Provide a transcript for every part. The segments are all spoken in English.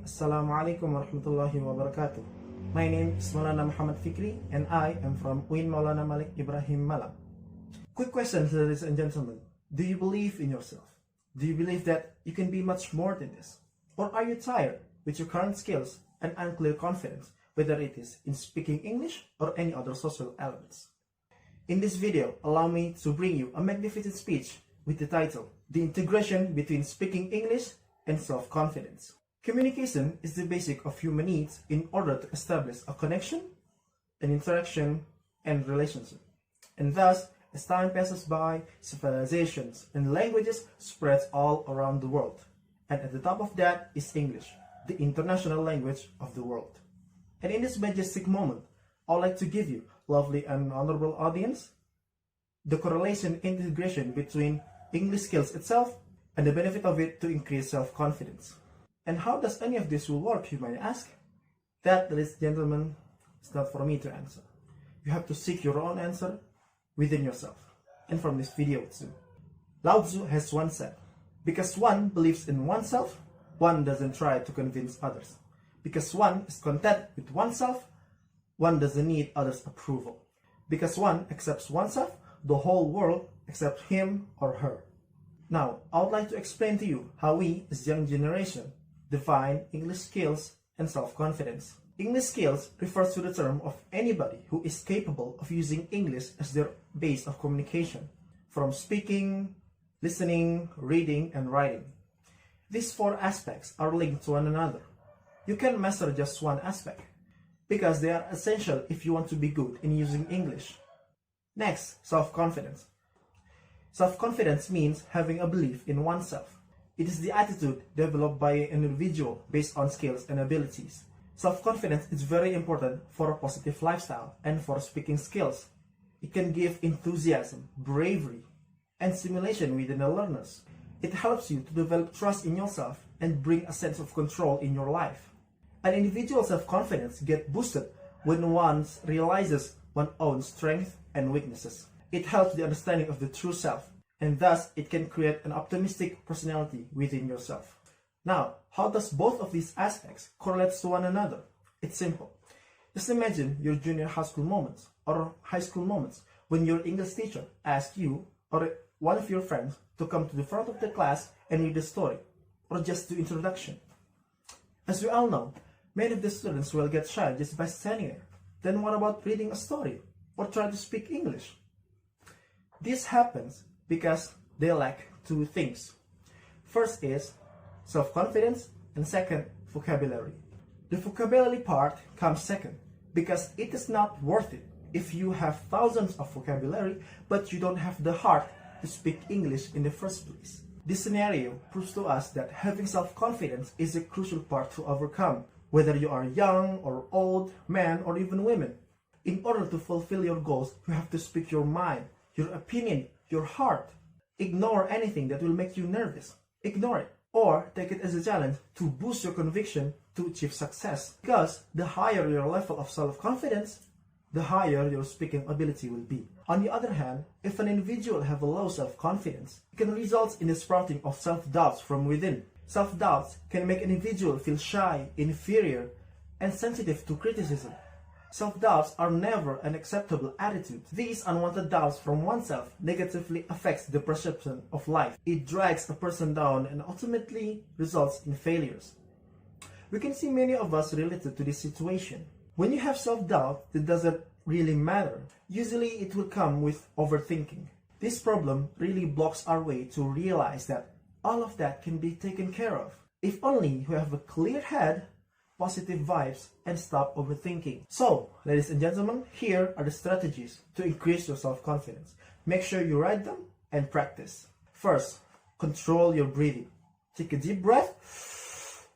Assalamualaikum warahmatullahi wabarakatuh. My name is Maulana Fikri and I am from Uin Maulana Malik Ibrahim Malang. Quick question, ladies and gentlemen. Do you believe in yourself? Do you believe that you can be much more than this? Or are you tired with your current skills and unclear confidence, whether it is in speaking English or any other social elements? In this video, allow me to bring you a magnificent speech with the title, The Integration Between Speaking English and Self-Confidence. Communication is the basic of human needs in order to establish a connection, an interaction, and relationship. And thus, as time passes by, civilizations and languages spread all around the world. And at the top of that is English, the international language of the world. And in this majestic moment, I'd like to give you, lovely and honorable audience, the correlation integration between English skills itself and the benefit of it to increase self-confidence. And how does any of this will work, you might ask? That, ladies and gentlemen, is not for me to answer. You have to seek your own answer within yourself, and from this video too. Lao Tzu has once said, because one believes in oneself, one doesn't try to convince others. Because one is content with oneself, one doesn't need others' approval. Because one accepts oneself, the whole world accepts him or her. Now, I would like to explain to you how we, as young generation, define English skills and self-confidence. English skills refers to the term of anybody who is capable of using English as their base of communication, from speaking, listening, reading, and writing. These four aspects are linked to one another. You can master just one aspect, because they are essential if you want to be good in using English. Next, self-confidence. Self-confidence means having a belief in oneself. It is the attitude developed by an individual based on skills and abilities. Self-confidence is very important for a positive lifestyle and for speaking skills. It can give enthusiasm, bravery, and stimulation within the learners. It helps you to develop trust in yourself and bring a sense of control in your life. An individual's self-confidence gets boosted when one realizes one's own strengths and weaknesses. It helps the understanding of the true self, and thus it can create an optimistic personality within yourself. Now, how does both of these aspects correlate to one another? It's simple. Just imagine your junior high school moments or high school moments when your English teacher asks you or one of your friends to come to the front of the class and read a story, or just do introduction. As we all know, many of the students will get shy just by standing there. Then what about reading a story or try to speak English? This happens because they lack two things. First is self-confidence, and second, vocabulary. The vocabulary part comes second because it is not worth it if you have thousands of vocabulary but you don't have the heart to speak English in the first place. This scenario proves to us that having self-confidence is a crucial part to overcome, whether you are young or old, man or even women. In order to fulfill your goals, you have to speak your mind, your opinion, your heart. Ignore anything that will make you nervous. Ignore it. Or take it as a challenge to boost your conviction to achieve success. Because the higher your level of self-confidence, the higher your speaking ability will be. On the other hand, if an individual has a low self-confidence, it can result in the sprouting of self-doubts from within. Self-doubts can make an individual feel shy, inferior, and sensitive to criticism. Self-doubts are never an acceptable attitude. These unwanted doubts from oneself negatively affects the perception of life. It drags a person down and ultimately results in failures. We can see many of us related to this situation. When you have self-doubt, it doesn't really matter. Usually it will come with overthinking. This problem really blocks our way to realize that all of that can be taken care of. If only you have a clear head, positive vibes, and stop overthinking. So, ladies and gentlemen, here are the strategies to increase your self-confidence. Make sure you write them and practice. First, control your breathing. Take a deep breath.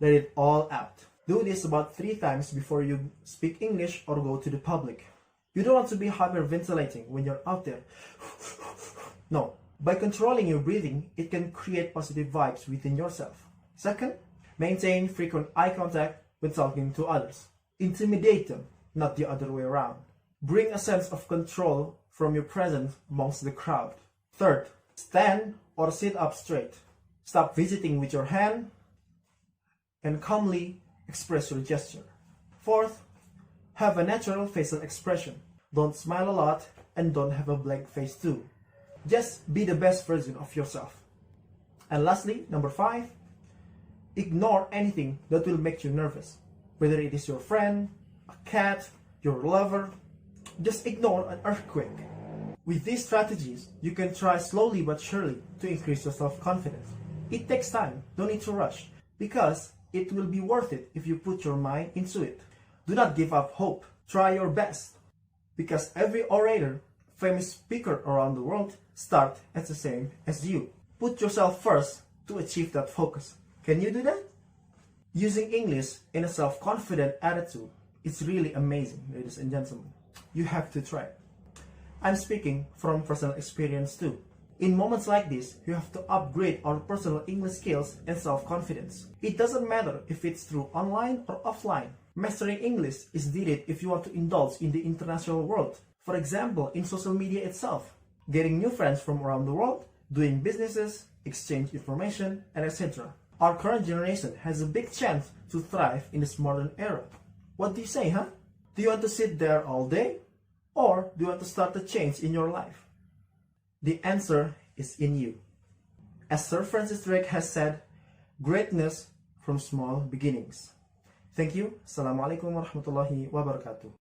Let it all out. Do this about 3 times before you speak English or go to the public. You don't want to be hyperventilating when you're out there. No. By controlling your breathing, it can create positive vibes within yourself. Second, maintain frequent eye contact when talking to others. Intimidate them, not the other way around. Bring a sense of control from your presence amongst the crowd. Third, stand or sit up straight. Stop fidgeting with your hand and calmly express your gesture. Fourth, have a natural facial expression. Don't smile a lot and don't have a blank face too. Just be the best version of yourself. And lastly, number 5, ignore anything that will make you nervous. Whether it is your friend, a cat, your lover, just ignore an earthquake. With these strategies, you can try slowly but surely to increase your self-confidence. It takes time, don't need to rush, because it will be worth it if you put your mind into it. Do not give up hope. Try your best. Because every orator, famous speaker around the world, start as the same as you. Put yourself first to achieve that focus. Can you do that? Using English in a self-confident attitude is really amazing, ladies and gentlemen. You have to try it. I'm speaking from personal experience too. In moments like this, you have to upgrade our personal English skills and self-confidence. It doesn't matter if it's through online or offline. Mastering English is needed if you want to indulge in the international world. For example, in social media itself, getting new friends from around the world, doing businesses, exchange information, and etc. Our current generation has a big chance to thrive in this modern era. What do you say, huh? Do you want to sit there all day? Or do you want to start a change in your life? The answer is in you. As Sir Francis Drake has said, greatness from small beginnings. Thank you. Assalamualaikum warahmatullahi wabarakatuh.